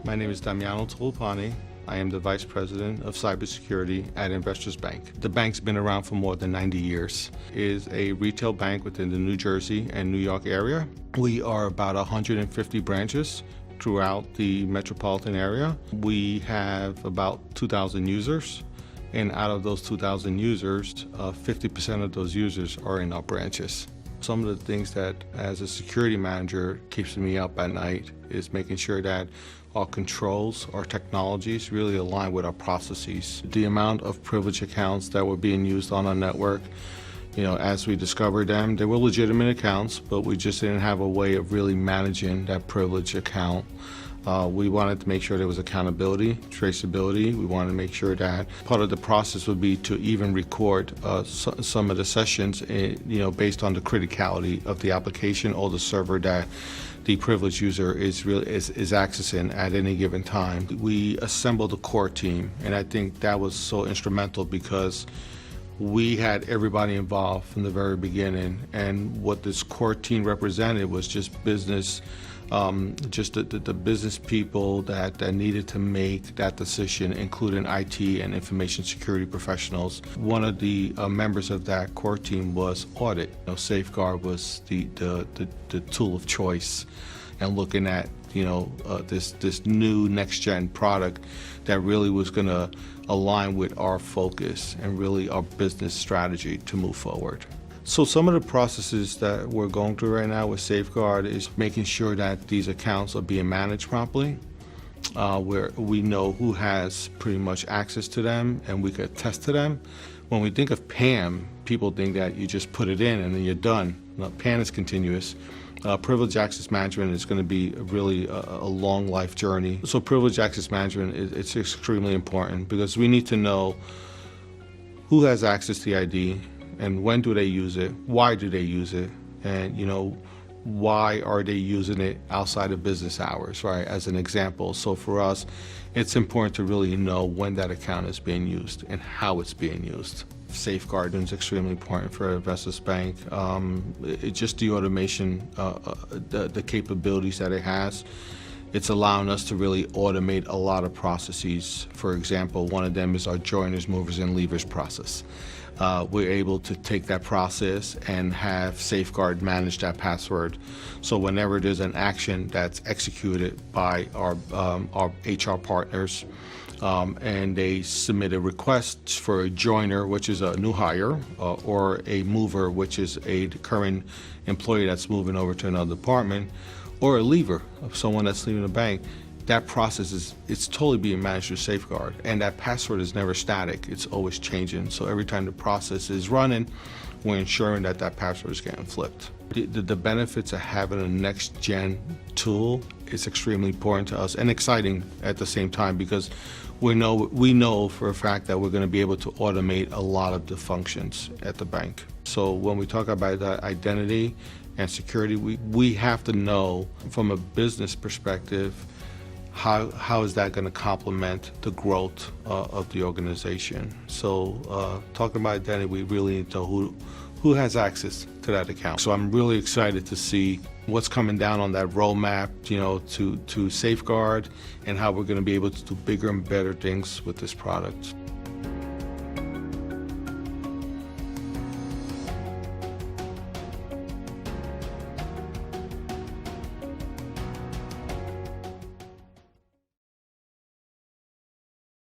My name is Damiano Tolopani. I am the Vice President of Cybersecurity at Investors Bank. The bank's been around for more than 90 years. It is a retail bank within the New Jersey and New York area. We are about 150 branches throughout the metropolitan area. We have about 2,000 users, and out of those 2,000 users, 50% of those users are in our branches. Some of the things that, as a security manager, keeps me up at night is making sure that our controls, our technologies really align with our processes. The amount of privileged accounts that were being used on our network, as we discovered them, they were legitimate accounts, but we just didn't have a way of really managing that privileged account. We wanted to make sure there was accountability, traceability. We wanted to make sure that part of the process would be to even record some of the sessions, based on the criticality of the application or the server that the privileged user is accessing at any given time. We assembled a core team, and I think that was so instrumental because we had everybody involved from the very beginning, and what this core team represented was just business, just the business people that needed to make that decision, including IT and information security professionals. One of the members of that core team was audit. Safeguard was the tool of choice, and looking at this new next-gen product that really was going to align with our focus and really our business strategy to move forward. So some of the processes that we're going through right now with Safeguard is making sure that these accounts are being managed properly, where we know who has pretty much access to them and we could attest to them. When we think of PAM, people think that you just put it in and then you're done. No, PAM is continuous. Privileged access management is going to be really a long life journey. So privileged access management it's extremely important because we need to know who has access to the ID and when do they use it, why do they use it, and why are they using it outside of business hours, right, as an example. So for us, it's important to really know when that account is being used and how it's being used. Safeguarding is extremely important for Investors Bank. Just the automation, the capabilities that it has, it's allowing us to really automate a lot of processes. For example, one of them is our joiners, movers, and leavers process. We're able to take that process and have Safeguard manage that password. So whenever there's an action that's executed by our HR partners, and they submit a request for a joiner, which is a new hire, or a mover, which is a current employee that's moving over to another department, or a leaver, someone that's leaving the bank, that process it's totally being managed through Safeguard, and that password is never static, it's always changing. So every time the process is running, we're ensuring that password is getting flipped. The benefits of having a next-gen tool is extremely important to us and exciting at the same time because we know for a fact that we're going to be able to automate a lot of the functions at the bank. So when we talk about that identity and security, we have to know from a business perspective how is that going to complement the growth of the organization. So talking about identity, we really need to know who has access to that account. So I'm really excited to see what's coming down on that roadmap, to Safeguard and how we're going to be able to do bigger and better things with this product.